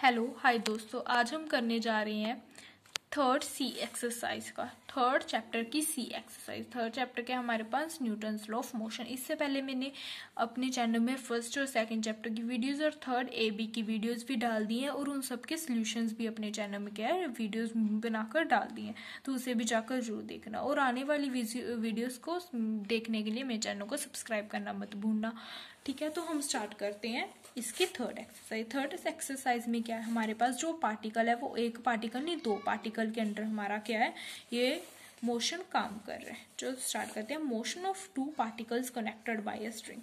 Hello hi दोस्तों, आज हम करने जा रहे हैं थर्ड सी एक्सरसाइज का थर्ड चैप्टर की सी एक्सरसाइज। थर्ड चैप्टर के हमारे पास न्यूटन्स लॉ ऑफ मोशन। इससे पहले मैंने अपने चैनल में फर्स्ट और सेकंड चैप्टर की वीडियोस और थर्ड ए बी की वीडियोस भी डाल दी हैं और उन सब के सॉल्यूशंस भी अपने चैनल में क्या है वीडियोस बनाकर डाल दी हैं, तो उसे भी जाकर जरूर देखना। और आने वाली वीडियोस को देखने के लिए मेरे चैनल को सब्सक्राइब करना मत भूलना। ठीक है, तो हम स्टार्ट करते हैं इसकी थर्ड एक्सरसाइज। थर्ड एक्सरसाइज में क्या है, हमारे पास जो पार्टिकल है वो एक पार्टिकल नहीं दो पार्टिकल के अंडर हमारा क्या है, ये मोशन काम कर रहे हैं। जो स्टार्ट करते हैं, motion of two particles connected by a string.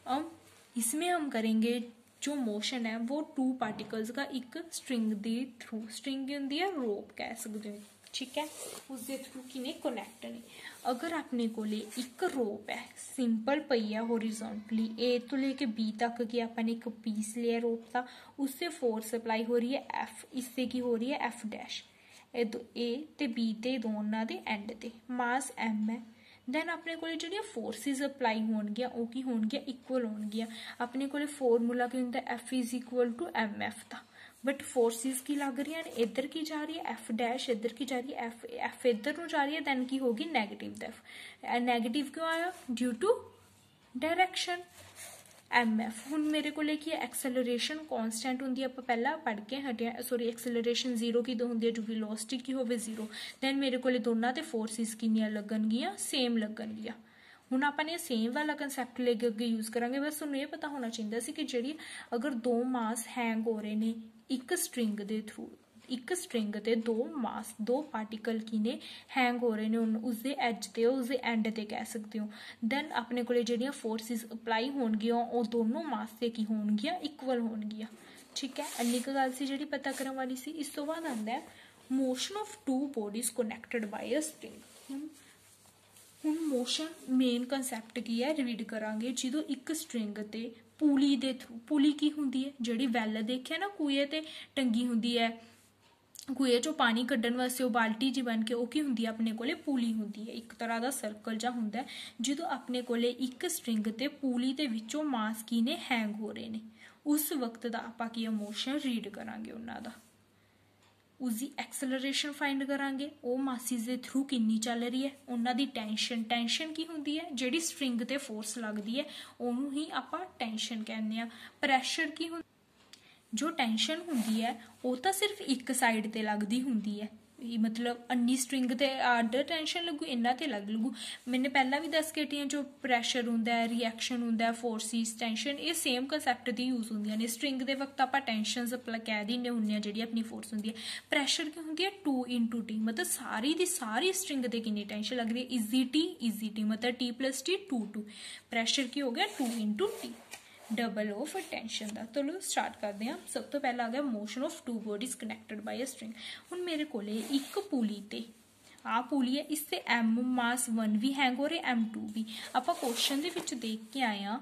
अब इसमें हम करेंगे जो मोशन है वो टू पार्टिकल्स का एक स्ट्रिंग ਦੇ थ्रू, स्ट्रिंग ਹੁੰਦੀ है रोप कह सकते हो, ठीक है, उसके थ्रू किने कनेक्ट ने। अगर अपने कोले एक रोप है सिंपल पई है हॉरिजॉन्टली ए तो लेके बी तक की अपने एक पीस लिया रोप का, उससे फोर्स अप्लाई हो रही है एफ, इससे की हो रही है एफ डैश। ए ते बी ते दोनों दे एंड ते मास एम है। दैन अपने को जो फोर्सिज अप्लाई होणगियां वो की होणगियां इक्वल होणगियां। अपने को फॉर्मूला की होंगे F is equal to M F का, बट फोर्सिस की लग रही है इधर की जा रही है एफ डैश, इधर की जा रही है एफ इधर को जा रही है, दैन की होगी नेगेटिव एफ। नेगेटिव क्यों आया, due to direction M F. हूँ मेरे को लेके एक्सेलरेशन कॉन्सटेंट होंगी, आप पहला पढ़ के हटे, सॉरी एक्सेलरेशन जीरो की होंगी है जो वेलोसिटी की होवे जीरो। दैन मेरे को दोनों ते फोर्सिस किनिया लगनगियां, सेम लगनगियां। ਹੁਣ ਆਪਾਂ ने सेम वाला कंसैप्ट लेके अगे यूज करांगे। बस ਤੁਹਾਨੂੰ ਇਹ पता होना चाहिए ਸੀ कि ਜਿਹੜੀ अगर दो मास हैंग हो रहे ने एक स्ट्रिंग ਦੇ थ्रू, एक स्ट्रिंग ते दो मास दो पार्टिकल की ने हैंग हो रहे ने उसके एज ते उसके एंड ते कह सकते हो। दैन अपने को ਜਿਹੜੀਆਂ फोर्सिस अप्लाई होणगियां ਉਹ दोनों मास ਤੇ ਕੀ ਹੋਣਗੀਆਂ, इक्वल होणगियां। ठीक है, अन्नी क गल सी ਜਿਹੜੀ पता ਕਰਨ वाली सी। इस तो बाद आंदा है motion of two bodies connected by a string. ਹੁਣ मोशन मेन कंसैप्ट की है रीड करांगे, जो एक स्ट्रिंग ते पुली दे थ्रू, पुली की होंगी है जिहड़ी वैल देखिया ना कुए ते टंगी होंगी है, कुए चो पानी कड्ढण वास्ते बाल्टी जी बन के वो की होंगी अपने कोले पुली होंगी है, एक तरह का सर्कल जा होंदा है। जो अपने कोले एक स्ट्रिंग ते पुली दे विचों मास की ने हैंग हो रहे ने, उस वक्त दा आपां की मोशन रीड करांगे उन्हां दा। उसकी एक्सेलरेशन फाइंड करांगे, वो मासिस के थ्रू किन्नी चल रही है, उन्होंने टेंशन, टेंशन की होंगी है जिहड़ी स्ट्रिंग ते फोर्स लगती है उन्होंने ही आपां टेंशन कहने आ। प्रैशर की होंगी, जो टेंशन होंगी है वो तो सिर्फ एक साइड ते लगती होंगी है, मतलब अन्नी स्ट्रिंग ते आर्डर टेंशन लगू इन्ना ते लग लगू। मैंने पहला भी दस के हटी जो प्रैशर होंदा है, रिएक्शन होंदा है, फोर्सिस, टेंशन, ये सेम कंसैप्ट दी यूज होंदियां ने। स्ट्रिंग दे वक्त आपां टेंशन कह दिंदे हुंदे आं जिहड़ी अपनी फोर्स होंदी है। प्रैशर की होंदी है 2 × T, मतलब सारी दी सारी स्ट्रिंग ते कितनी टेंशन लग रही है, इजी टी मतलब T + T 2 प्रैशर की हो गया 2 × T, डबल ऑफ टेंशन का। चलो स्टार्ट करते हैं। सब तो पहला आ गया motion of two bodies connected by a string. हुण मेरे को एक पुली ते आ पुली है, इससे एम मास 1 भी हैंग हो रहे M2 भी। आपां क्वेश्चन दे विच देख के आए हैं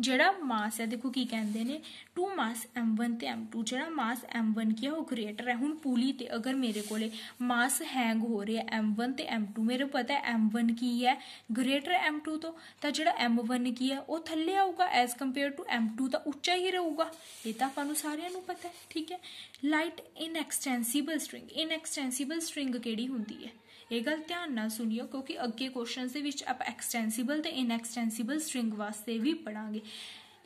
जड़ा मास है, देखो की कहते हैं टू मास M1 ते M2, जड़ा मास M1 की है वो ग्रेटर है। हुण पुली ते अगर मेरे को मास हैंग हो रहे हैं M1 ते M2, मेरे को पता है M1 की है ग्रेटर M2 तो जड़ा M1 की है वो थल्ले आऊगा एज कंपेयर टू M2 तो उच्चा ही रहूगा, ये तो आपां नूं सारिआं नूं पता है। ठीक है, light inextensible string, inextensible string किहड़ी हुंदी है, ये गल ध्यान नाल सुनियो क्योंकि अगे क्वेश्चन के विच आप एक्सटेंसिबल ते इनएक्सटेंसिबल स्ट्रिंग वास्ते भी पढ़ांगे।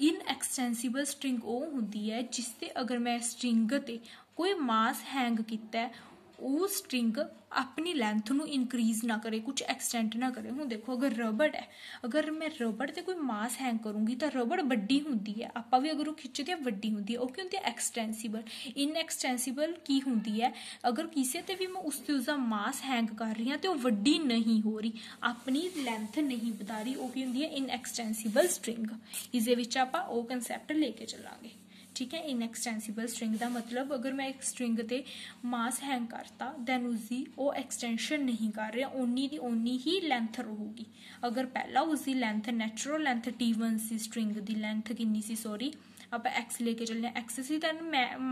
इनएक्सटेंसिबल स्ट्रिंग वो होंदी है जिससे अगर मैं स्ट्रिंग ते कोई मास हैंग किया है वो स्ट्रिंग अपनी लेंथ नू इनक्रीज ना करे, कुछ एक्सटेंड ना करे। हूँ देखो अगर रबड़ है, अगर मैं रबड़ ते कोई मास हैंग करूँगी तो रबड़ वड्डी होंदी है, आपां भी अगर वो खिंचते हैं वड्डी होंदी है, वो की होंदी है एक्सटेंसिबल। इनएक्सटेंसिबल की होंदी है अगर किसी ते भी मैं उसका मास हैंग कर रही हाँ तो वड्डी नहीं हो रही, अपनी लेंथ नहीं बता रही, वो की होंदी है इनएक्सटेंसिबल स्ट्रिंग। इस विच आपां वो कंसैप्ट लेके चलांगे। ठीक है, इनएक्सटेंसिबल स्ट्रिंग का मतलब अगर मैं एक स्ट्रिंग ते मास हैंग करता दैन उसकी वो एक्सटेंशन नहीं कर रहा, ओनी दी ओनी ही लेंथ रहूगी। अगर पहला उसकी लेंथ नैचुरल लेंथ T1 सी, स्ट्रिंग की लेंथ कितनी सी, सॉरी आप एक्स लेके चलने एक्स सी, दैन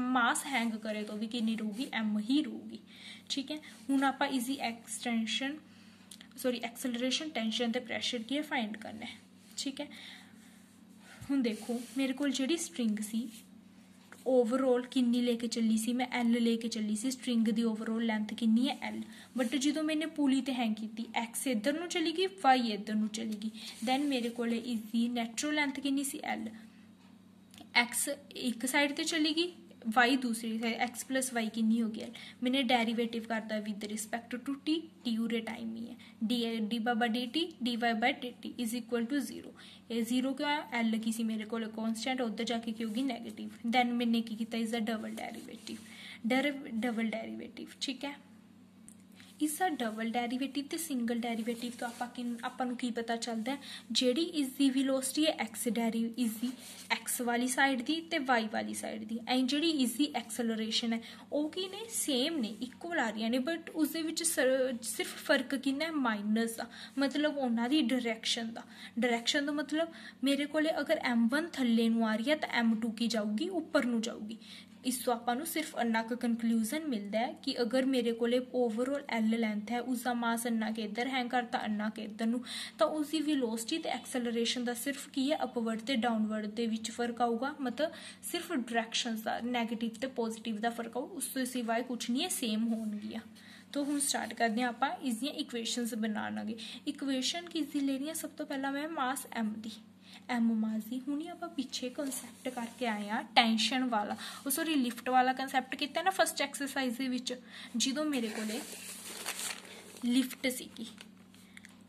मास हैंग करे तो भी कितनी रहूगी, M ही रहूगी। ठीक है, हुण आप easy extension sorry acceleration, tension ते प्रैशर की फाइंड करना है। ठीक है, हुण देखो मेरे को जिहड़ी स्ट्रिंग सी ओवरऑल किन्नी लेके चली सी मैं एल लेके चली सी स्ट्रिंग दी ओवरऑल लेंथ किन्नी है एल बट जो मैंने पुली ते हैंग की एक्स इधर नूं चली गई वाई इधर नूं चली गई दैन मेरे को इसकी नैचुरल लेंथ किन्नी सी एल एक्स एक साइड ते चली गई वाई दूसरी साइड एक्स प्लस वाई किन्नी हो गया मैंने डेरिवेटिव करता with respect to T T उरे टाइम ही है D by D Y by D T is equal to 0 ये 0 क्यों है एल की सी मेरे को कॉन्स्टेंट उधर जाके की होगी नेगेटिव दैन मैंने की किया इसका डबल डेरिवेटिव ठीक है इसका डबल डेरिवेटिव ते सिंगल डेरिवेटिव तो आपां नूं की पता चलता है जिहड़ी इसकी वेलोसिटी है एक्स इसकी एक्स वाली साइड दी ते वाई वाली साइड दी एंड जिहड़ी इसकी एक्सलरेशन है वो की ने सेम ने इक्वल आ रही ने बट उस दे विच सिर्फ फर्क किन्ना है माइनस दा मतलब उन्हां दी डायरैक्शन दा मतलब मेरे कोले अगर M1 थल्ले नूं आ रही है तो M2 की जाऊगी ऊपर नूं जाऊगी इस तो आपां सिर्फ अन्ना का कंक्लूजन मिलता है कि अगर मेरे को ओवरऑल एल लेंथ है उसका मास अन्ना के इधर हैंग करता अन्ना के इधर नूं तो उसकी वेलोसिटी ते एक्सेलरेशन का सिर्फ की है अपवर्ड ते डाउनवर्ड दे विच फर्क आऊगा मतलब सिर्फ डायरैक्शंस का नैगेटिव ते पॉजिटिव का फर्क आऊ उस तो सिवाय कुछ नहीं है सेम होणगियां तो हम स्टार्ट करते हैं आप इसदियां इक्वेशनस बनावांगे इक्वेशन किसदी ले रही है सब तो पहला मैं मास एम दी एम मास दी हुणी आप पिछे कंसैप्ट करके आए हैं टेंशन वाला सॉरी लिफ्ट वाला कंसैप्ट किया ना फस्ट एक्सरसाइज दे विच जो मेरे को लिफ्ट सीगी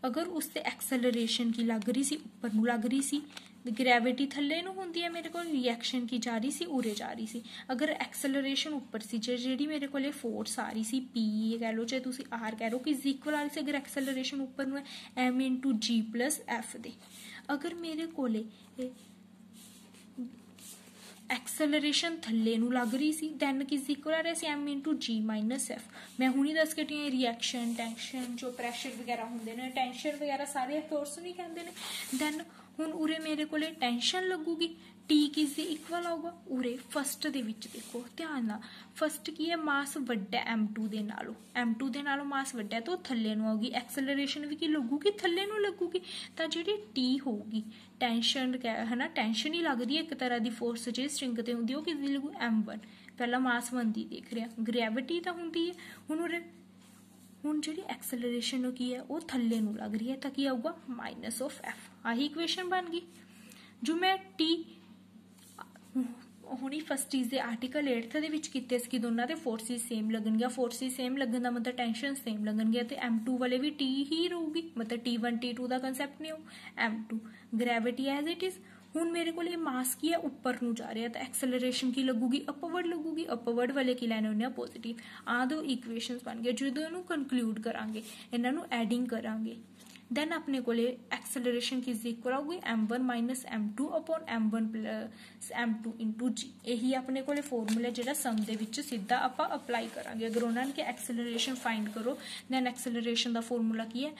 अगर उससे एक्सेलरेशन की लग रही सी ऊपर नूं लग रही सी ग्रैविटी थल्ले नूं हुंदी है मेरे को रिएक्शन की जा रही सी उरे जा रही सी अगर एक्सेलरेशन ऊपर सी जी मेरे को फोर्स आ रही सी पी कह लो चाहे तुसी आर कह लो कि इक्वल आ रही सी अगर एक्सेलरेशन ऊपर नूं है एम इंटू जी प्लस एफ दे अगर मेरे को एक्सेलरेशन थल्ले नूं लग रही सी दैन किस इक्वल आ रहा सी एम इंटू जी माइनस एफ मैं हुणी दस के रिएक्शन टेंशन जो प्रैशर वगैरह होंदे ने टेंशन वगैरह सारे फोर्स नहीं कहते ने दैन हुण उरे मेरे को टेंशन लगूगी टी किस दे इक्वल आऊगा उरे फस्ट दे विच देखो ध्यान नाल फस्ट की है मास वड्डा M2 दे नालों मास वड्डा तो थल्ले नूं आऊगी एक्सेलरेशन भी की लगूगी थल्ले नूं लगूगी तां जिहड़ी टी होगी टेंशन है ना टेंशन ही लग रही है एक तरह की फोर्स जे स्ट्रिंग ते हुंदी ओह किसदी लगू M1 पहला मास 1 दी देख रहे ग्रैविटी तां हुंदी है हुण उरे हुण जिहड़ी एक्सेलरेशन की है वो थल्ले नूं लग रही है तां की आऊगा माइनस ऑफ एफ आही इक्वेशन बन गई जो मैं टी हुणी फस्ट चीज़ दे आर्टिकल 8th दे विच कीते सी दोनों के फोर्सिस सेम लगनगियां फोर्सिस सेम लगन दा मतलब टेंशन सेम लगनगियां ते M2 वाले भी टी ही रहूगी मतलब T1 T2 का कंसैप्ट नहीं हो M2 gravity as it is हुण मेरे को मास की है ऊपर नूं जा रहा है तो एक्सेलरेशन की लगूगी अपवर्ड वाले की लैने होने पॉजिटिव आ दो इक्वेशनस बन गए जो इन्हूं कंक्लूड करांगे इन्हां नूं एडिंग करांगे दैन अपने को एक्सेलरेशन की इक्वल होगी M1 minus M2 upon M1 plus M2 into g यही अपने को फॉर्मूला जो सम दे विच सीधा आप अप्लाई करांगे अगर उन्होंने कि एक्सेलरेशन फाइंड करो दैन एक्सेलरेशन का फॉर्मूला की है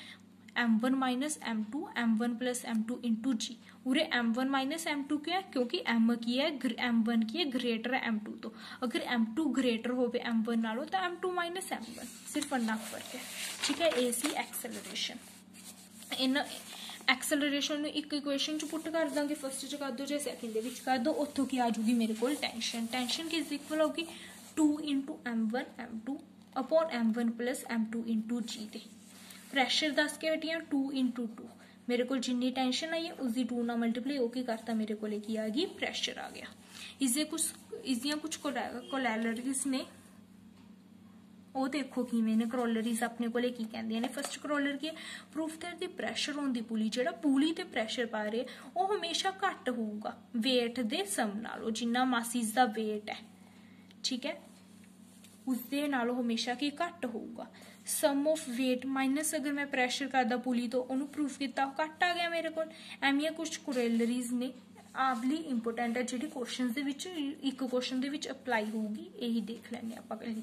M1 minus M2 M1 plus M2 into जी उरे M1 माइनस M2 क्या है क्योंकि M की है M1 की है ग्रेटर है M2 तो अगर M2 ग्रेटर हो M1 नालों तो M2 माइनस M1 सिर्फ अन्ना फर्क है ठीक है ए सी एक्सेलरेशन इन एक्सेलरेशन एक इक्वेशन च पुट कर देंगे फस्ट च कर दो चाहे सैकेंड विच कर दो उत्थों की आ जाऊगी मेरे को टेंशन की इक्वल होगी 2 into M1 M2 upon M1 plus M2 into g दे प्रैशर दस के हटिया 2 इंटू 2 मेरे को जिन्नी टेंशन आई है उसकी 2 ना मल्टीप्लाई ओके करता मेरे को की आ गई प्रैशर आ गया इसदियां कुछ कोलैरिटीज ने ਉਹ देखो किवें ने करोलरीज अपने को की कहंदियां ने फस्ट करोलर की proof that the pressure on the pulley जिहड़ा पुली ते प्रैशर पा रहे वो हमेशा घट होऊगा वेट दे सम नालों जिन्ना मासीज दा वेट है ठीक है उसदे नालों हमेशा की घट होऊगा सम ऑफ वेट माइनस अगर मैं प्रैशर करदा पुली तो उन्होंने प्रूफ किया घट आ गया मेरे को एवं कुछ करोलरीज ने आबली इंपोर्टेंट है जिहड़ी क्वेश्चन दे विच एक क्वेश्चन दे विच अप्लाई होगी यही देख लैंगे आपां पहले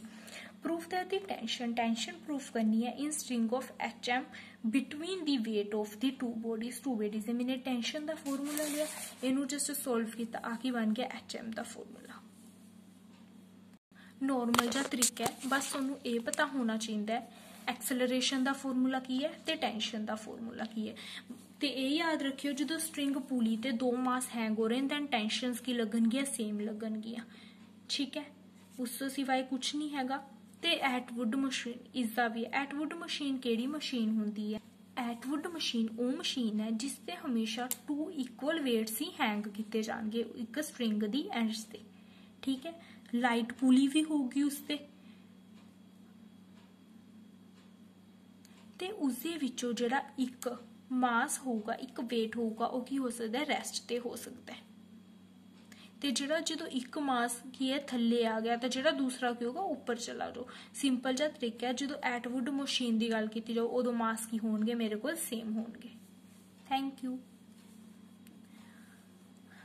proof that the tension proof करनी है in string of HM between the weight of the two bodies मैंने टेंशन का फॉर्मूला लिया इनू जस्ट सॉल्व किया आके बन गया HM का फॉर्मूला नॉर्मल जा तरीका है बस तुहानू ये पता होना चाहिए एक्सेलरेशन का फॉर्मूला की है ते टेंशन का फॉर्मूला की है तो ये याद रखियो जो स्ट्रिंग पुली ते दो मास हैंग हो रहे हैं दैन टेंशनस की लगनगियां सेम लगनगियां ठीक है, उस तो सिवाय कुछ नहीं हैगा। ते एटवुड मशीन इसका भी एटवुड मशीन केड़ी मशीन होंदी है? एटवुड मशीन वो मशीन है जिसते हमेशा 2 इक्वल वेट्स ही हैंग किए जाएंगे एक स्ट्रिंग दी एंड्स ते, ठीक है। लाइट पुली भी होगी उसते ते उसदे विचों जिहड़ा एक मास होगा, एक वेट होगा, वो की हो सकता है रेस्ट ते हो सकता है। ते जिहड़ा जो एक मास की है थल्ले आ गया तो जिहड़ा दूसरा की होगा ऊपर चला जाओ। सिंपल जिहा तरीका है, जो एटवुड मशीन की गल की जाओ उदों मास की होणगे मेरे को सेम होणगे। Thank you.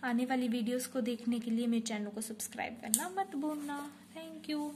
आने वाली वीडियोस को देखने के लिए मेरे चैनल को सब्सक्राइब करना मत भूलना। Thank you.